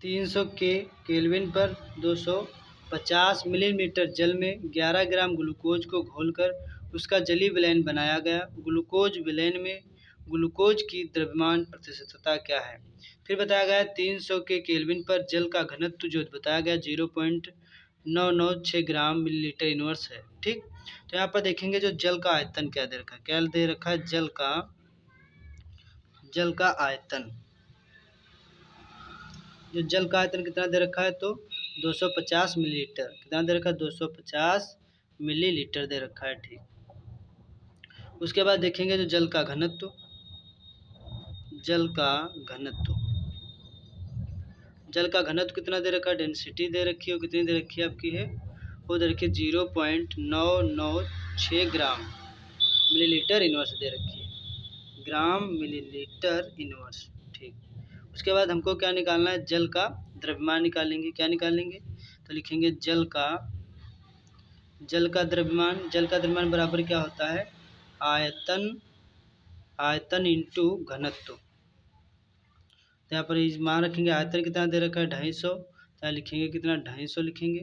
300 के केल्विन पर 250 मिलीलीटर जल में 11 ग्राम ग्लूकोज को घोलकर उसका जलीय विलयन बनाया गया। ग्लूकोज विलयन में ग्लूकोज की द्रव्यमान प्रतिशतता क्या है? फिर बताया गया 300 के केल्विन पर जल का घनत्व जो बताया गया 0.996 ग्राम मिलीलीटर इनवर्स है। ठीक, तो यहाँ पर देखेंगे जो जल का आयतन क्या दे रखा है, क्या दे रखा है, जल का आयतन, जो जल का आयतन कितना दे रखा है, तो 250 मिलीलीटर, कितना दे रखा है, 250 मिलीलीटर दे रखा है। ठीक, उसके बाद देखेंगे जो जल का घनत्व, जल का घनत्व कितना दे रखा है, डेंसिटी दे रखी है, कितनी दे रखी है आपकी है, वो दे रखी है 0.996 ग्राम मिलीलीटर इनवर्स दे रखी है, ग्राम मिलीलीटर इनवर्स। ठीक, उसके बाद हमको क्या निकालना है, जल का द्रव्यमान निकालेंगे। क्या निकालेंगे, तो लिखेंगे जल का द्रव्यमान बराबर क्या होता है, आयतन इंटू घनत्व। तो यहाँ पर मान रखेंगे आयतन कितना दे रखा है, 250, तो यहाँ लिखेंगे कितना, 250 लिखेंगे,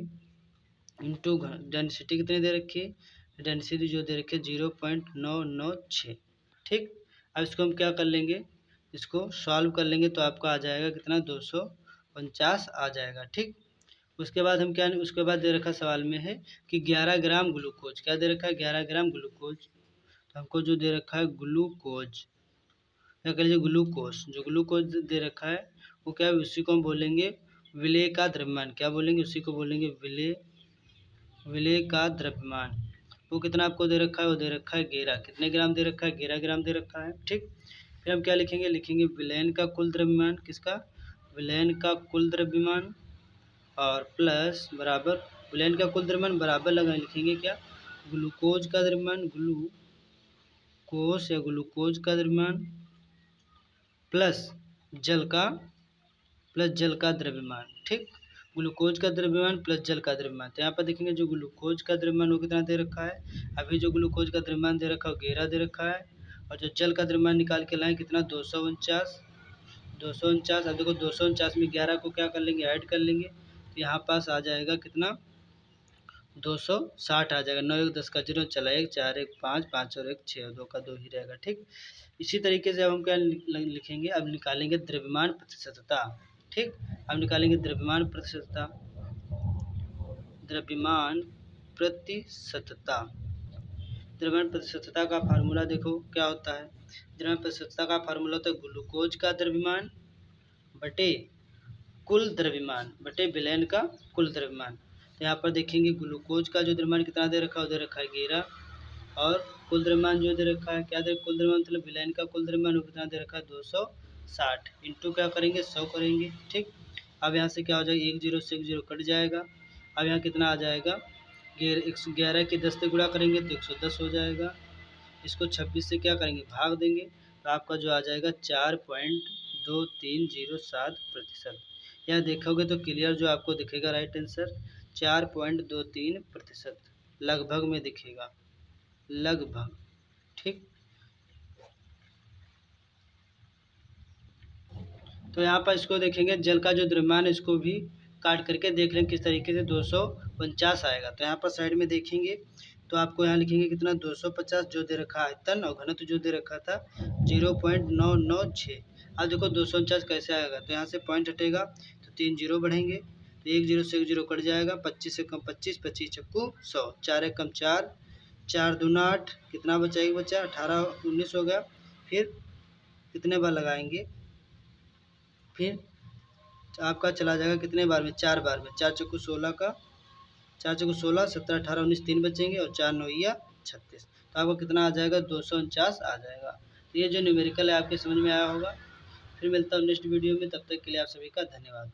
इंटू डेंसिटी कितनी दे रखी है, डेंसिटी जो दे रखी है 0.996। ठीक, अब इसको हम क्या कर लेंगे, इसको सॉल्व कर लेंगे तो आपका आ जाएगा कितना, 249 आ जाएगा। ठीक, उसके बाद हम क्या, उसके बाद दे रखा सवाल में है कि 11 ग्राम ग्लूकोज, क्या दे रखा है, 11 ग्राम ग्लूकोज, तो हमको जो दे रखा है ग्लूकोज, क्या कह लीजिए ग्लूकोज, जो ग्लूकोज दे रखा है वो क्या है, उसी को हम बोलेंगे विलेय का द्रव्यमान। क्या बोलेंगे, उसी को बोलेंगे विलेय का द्रव्यमान। वो कितना आपको दे रखा है, वो दे रखा है 11, कितने ग्राम दे रखा है, 11 ग्राम दे रखा है। ठीक, फिर हम क्या लिखेंगे, विलयन का कुल द्रव्यमान, किसका, विलयन का कुल द्रव्यमान, और प्लस बराबर, विलयन का कुल द्रव्यमान बराबर लिखेंगे क्या, ग्लूकोज का द्रव्यमान, ग्लूकोज का द्रव्यमान प्लस जल का द्रव्यमान। ठीक, ग्लूकोज का द्रव्यमान प्लस जल का द्रव्यमान। तो यहाँ पर देखेंगे जो ग्लूकोज का द्रव्यमान वो कितना दे रखा है, अभी जो ग्लूकोज का द्रव्यमान दे रखा है 11 दे रखा है, और जो जल का द्रव्यमान निकाल के लाए कितना, 249। अब देखो 249 में 11 को क्या कर लेंगे, ऐड कर लेंगे, तो यहाँ पास आ जाएगा कितना, 260 आ जाएगा। 9 1 10 का 0 चला, 1 4 1 5 5 और 1 6, 2 का 2 ही रहेगा। ठीक, इसी तरीके से अब हम क्या लिखेंगे, अब निकालेंगे द्रव्यमान प्रतिशतता। ठीक, अब निकालेंगे द्रव्यमान प्रतिशतता, द्रव्यमान प्रतिशतता का फार्मूला देखो क्या होता है, द्रव्यमान प्रतिशतता का फार्मूला होता है ग्लूकोज का द्रव्यमान बटे कुल द्रव्यमान बटे विलयन का कुल द्रव्यमान। तो यहाँ पर देखेंगे ग्लूकोज का जो द्रव्यमान कितना दे रखा है, वो दे रखा है 11, और कुल द्रव्यमान जो दे रखा है, क्या दे, कुल द्रव्यमान मतलब विलयन का कुल द्रव्यमान वो कितना दे रखा है, 260, इंटू क्या करेंगे, 100 करेंगे। ठीक, अब यहाँ से क्या हो जाएगा, 1 0 से 1 0 कट जाएगा, अब यहाँ कितना आ जाएगा, 11 के 10 से गुणा करेंगे तो 110 हो जाएगा, इसको 26 से क्या करेंगे, भाग देंगे, तो आपका जो आ जाएगा 4.2307%। यहाँ देखोगे तो क्लियर जो आपको दिखेगा राइट आंसर 4.23%, लगभग में दिखेगा, लगभग। ठीक, तो यहाँ पर इसको देखेंगे जल का जो द्रव्यमान है इसको भी काट करके देख लें किस तरीके से 249 आएगा। तो यहाँ पर साइड में देखेंगे तो आपको यहाँ लिखेंगे कितना, 250 जो दे रखा है आयतन, और घनत्व जो दे रखा था 0.996। अब देखो 249 कैसे आएगा, तो यहाँ से पॉइंट हटेगा तो 3 0 बढ़ेंगे, तो 1 0 से 1 0 कट जाएगा, 25 से कम 25, 25 चक्कू 100, 4 1 कम 4, 4 दूना 8, कितना बचा, एक बचा, 18 19 हो गया। फिर कितने बार लगाएंगे, फिर आपका चला जाएगा कितने बार में, 4 बार में, 4 चक्कू 16 का, 4 चक्कू 16, 17 18 19 3 बचेंगे, और 4 9 या 36, तो आपको कितना आ जाएगा, 249 आ जाएगा। तो ये जो न्यूमेरिकल है आपके समझ में आया होगा। फिर मिलता हूँ नेक्स्ट वीडियो में, तब तक के लिए आप सभी का धन्यवाद।